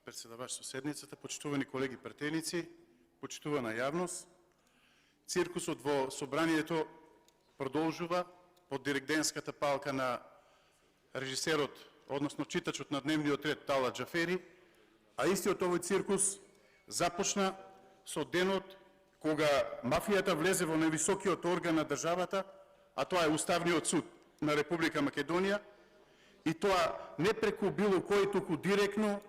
председавач со седницата, почитувани колеги пратеници, почитувана јавност. Циркусот во собранието продолжува под директденската палка на режисерот, односно читачот на дневниот ред Талат Џафери, а истиот овој циркус започна со денот кога мафијата влезе во највисокиот орган на државата, а тоа е Уставниот суд на Република Македонија, и тоа не преку било кој, туку директно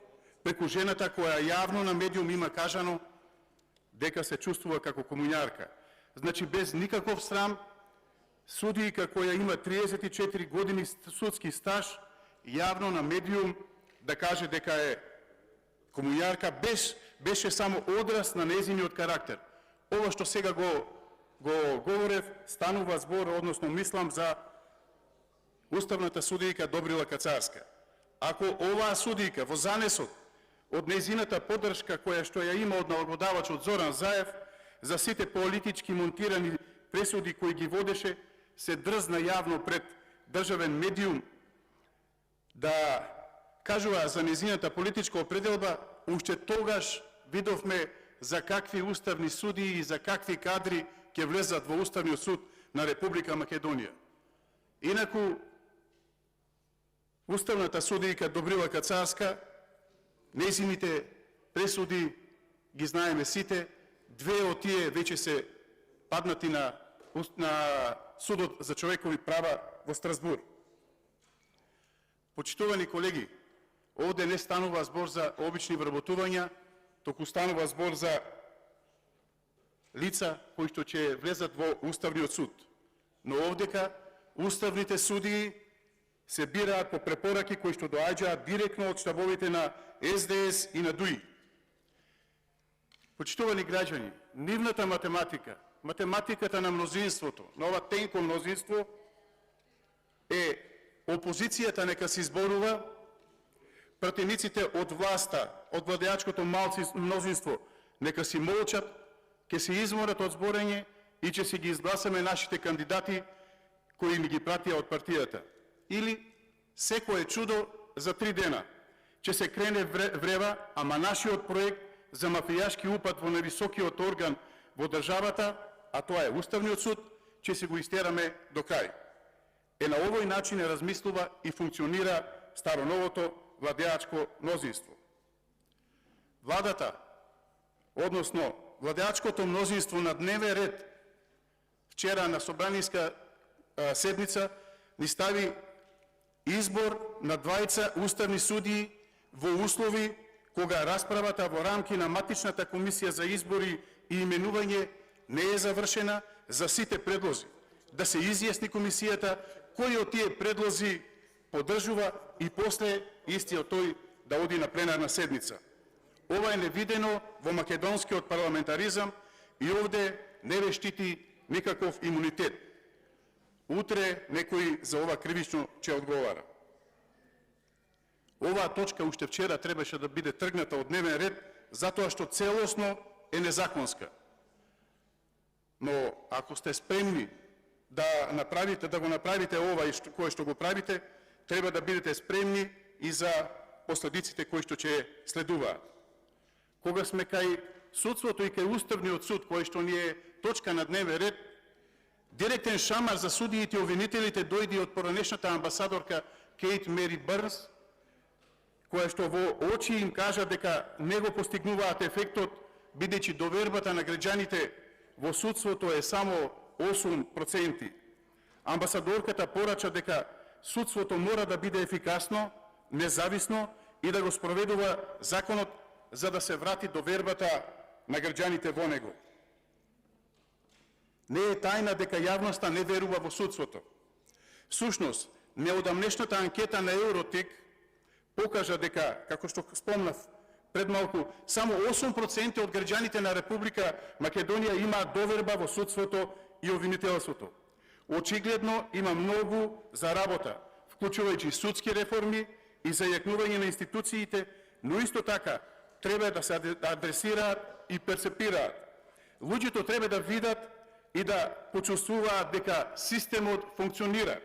преку жената која јавно на медиум има кажано дека се чувствува како комуњарка. Значи без никаков срам, судијка која има 34 години судски стаж, јавно на медиум да каже дека е комуњарка, беше само одраз на нејзиниот карактер. Ова што сега го говорев, станува збор, односно мислам за уставната судијка Добрила Кацарска. Ако оваа судијка во занесот од нејзината поддршка која што ја има од налагодавачот Зоран Заев за сите политички монтирани пресуди кои ги водеше, се дрзна јавно пред државен медиум да кажува за нејзината политичка определба, уште тогаш видовме за какви уставни судии и за какви кадри ќе влезат во Уставниот суд на Република Македонија. Инаку, уставната судијка Добрила Кацарска, нејзините пресуди ги знаеме сите, две од тие веќе се паднати на Судот за човекови права во Страсбур. Почитувани колеги, овде не станува збор за обични вработувања, току станува збор за лица кои што ќе влезат во Уставниот суд. Но овдека уставните судии се бираат по препораки кои што доаѓаат директно од штабовите на СДС и на ДУИ. Почитувани граѓани, нивната математика, математиката на мнозинството, на ова тенко мнозинство е опозицијата нека се изборува, пратениците од власта, од владеачкото мнозинство нека си молчат, ќе се изморат од зборење и ќе си ги изгласаме нашите кандидати кои ни ги пратија од партијата. Или секое чудо за 3 дена ќе се крене врева, ама нашиот проект за мафијашки упад во највисокиот орган во државата, а тоа е Уставниот суд, ќе се го истераме до крај. На овој начин размислува и функционира староновото владеачко мнозинство. Владата, односно владеачкото мнозинство на дневен ред вчера на собраниска седница ни стави избор на двајца уставни судии во услови кога расправата во рамки на матичната комисија за избори и именување не е завршена за сите предлози. Да се изјасни комисијата кои од тие предлози поддржува и после истиот тој да оди на пленарна седница. Ова е невидено во македонскиот парламентаризам и овде не ве штити никаков имунитет. Утре некој за ова кривично ќе одговара. Оваа точка уште вчера требаше да биде тргната од дневен ред, затоа што целосно е незаконска. Но ако сте спремни да го направите ова и кое што го правите, треба да бидете спремни и за последиците кои што ќе следуваат. Кога сме кај судството и кај Уставниот суд, кој што ни е точка на дневен ред, директен шамар за судиите и обвинителите дојде од поранешната амбасадорка Кейт Мери Бърнс, која што во очи им кажа дека не го постигнуваат ефектот, бидејќи довербата на граѓаните во судството е само 8%. Амбасадорката порача дека судството мора да биде ефикасно, независно и да го спроведува законот за да се врати довербата на граѓаните во него. Не е тајна дека јавноста не верува во судството. Всушност, неодамнешната анкета на Евротик покажа дека, како што спомнав пред малку, само 8% од граѓаните на Република Македонија имаат доверба во судството и обвинителството. Очигледно има многу за работа, вклучувајќи судски реформи и зајакнување на институциите, но исто така треба да се адресираат и перцепираат. Луѓето треба да видат и да почувствуваат дека системот функционира.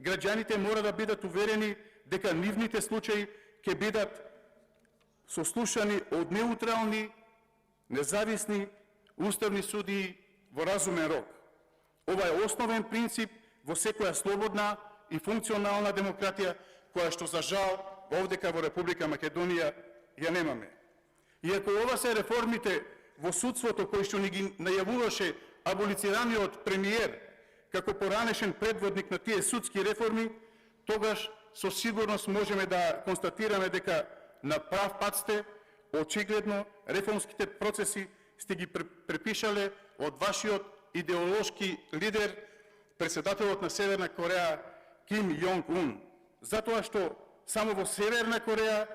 Граѓаните мора да бидат уверени дека нивните случаи ќе бидат сослушани од неутрални, независни уставни судии во разумен рок. Ова е основен принцип во секоја слободна и функционална демократија, која што за жал овдека во Република Македонија ја немаме. Иако ова се реформите во судството кои што ни ги најавуваше аболицираниот премиер како поранешен предводник на тие судски реформи, тогаш со сигурност можеме да констатираме дека на прав пат сте. Очигледно реформските процеси сте ги препишале од вашиот идеолошки лидер, председателот на Северна Кореја Ким Јонг Ун, затоа што само во Северна Кореја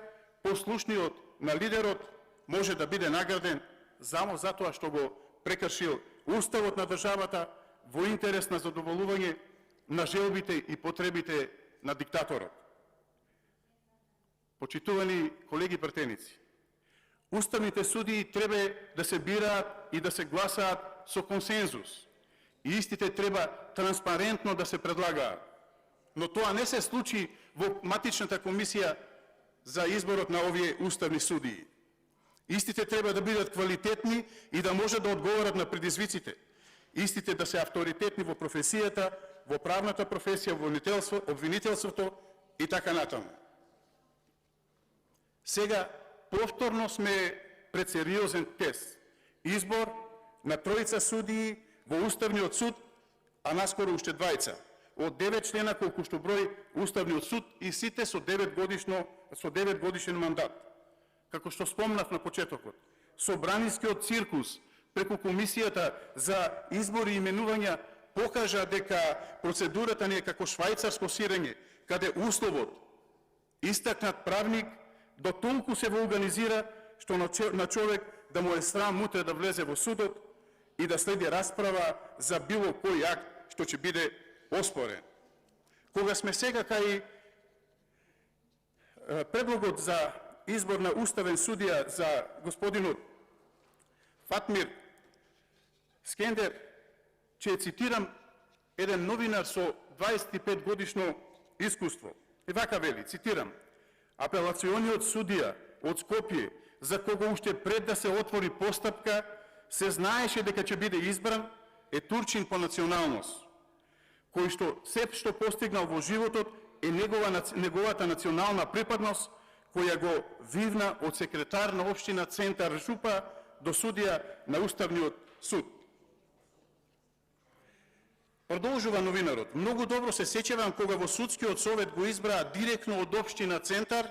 послушниот на лидерот може да биде награден само затоа што го прекршил уставот на државата во интерес на задоволување на желбите и потребите на диктаторот. Почитувани колеги пратеници, уставните судии треба да се бираат и да се гласаат со консензус и истите треба транспарентно да се предлагаат. Но тоа не се случи во матичната комисија за изборот на овие уставни судии. Истите треба да бидат квалитетни и да можат да одговорат на предизвиците. Истите да се авторитетни во професијата, во правната професија, во обвинителството и така натаму. Сега повторно сме пред сериозен тест. Избор на тројца судии во Уставниот суд, а наскоро уште двајца. Од 9 члена колку што број Уставниот суд и сите со 9 годишен мандат. Како што спомнав на почетокот, собранискиот циркус преку Комисијата за избори и именувања покажа дека процедурата не е како швајцарско сирење, каде условот истакнат правник до толку се вулганизира што на човек да му е срам мутре да влезе во судот и да следи расправа за било кој акт што ќе биде оспорен. Кога сме сега кај предлогот за избор на уставен судија за господинот Фатмир Скендер, ќе цитирам еден новинар со 25 годишно искуство. И вака вели, цитирам: апелациониот судија од Скопје, за кого уште пред да се отвори постапка, се знаеше дека ќе биде избран, е турчин по националност, кој што се што постигнал во животот е неговата национална припадност, која го вивна од секретар на општина Центар Жупа до судија на Уставниот суд. Продолжува новинарот: многу добро се сеќавам кога во судскиот совет го избраа директно од општина Центар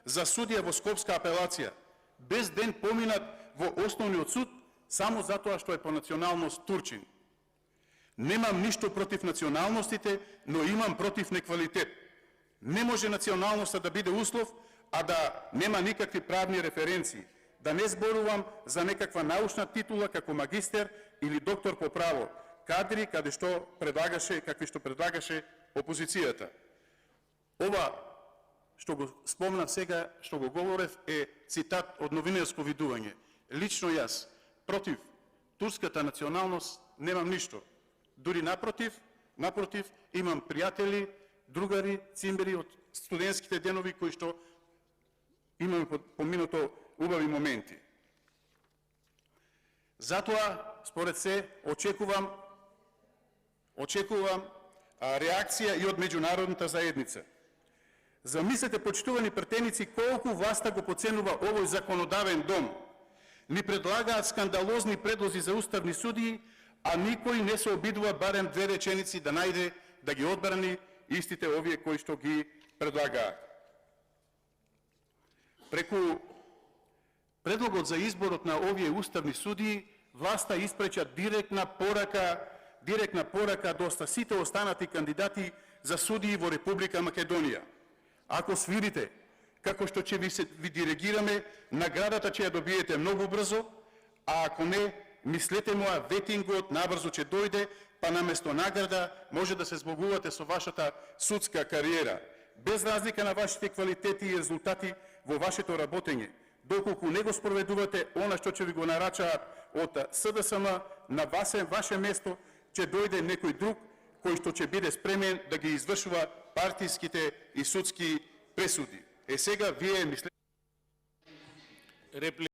за судија во Скопска апелација, без ден поминат во Основниот суд, само затоа што е по националност турчин. Немам ништо против националностите, но имам против неквалитет. Не може националноста да биде услов, а да нема никакви правни референции. Да не зборувам за некаква научна титула како магистер или доктор по право, кадри какви што предлагаше опозицијата. Ова што го спомнав сега, што го говорев, е цитат од новинарско видување. Лично јас против турската националност немам ништо. Дури напротив, имам пријатели, другари, цимбери од студентските денови кои што имаме поминато убави моменти. Затоа, според се, очекувам реакција и од меѓународната заедница. Замислете, почитувани пратеници, колку власта го поценува овој законодавен дом. Ни предлагаат скандалозни предлози за уставни судии, а никој не се обидува барем две реченици да најде да ги одбрани истите овие кои што ги предлагаат. Преку предлогот за изборот на овие уставни судии, власта испреча директна порака до сите останати кандидати за судии во Република Македонија. Ако свирите, како што ќе ви диригираме, наградата ќе ја добиете многу брзо, а ако не, мислете моја, ветингот набрзо ќе дојде, па наместо награда може да се збогувате со вашата судска кариера, без разлика на вашите квалитети и резултати во вашето работење, доколку не го спроведувате она што ќе ви го нарачаат од СДСМ, на ваше место ќе дојде некој друг кој што ќе биде спремен да ги извршува партиските и судски пресуди. Сега вие мислете... Реплики?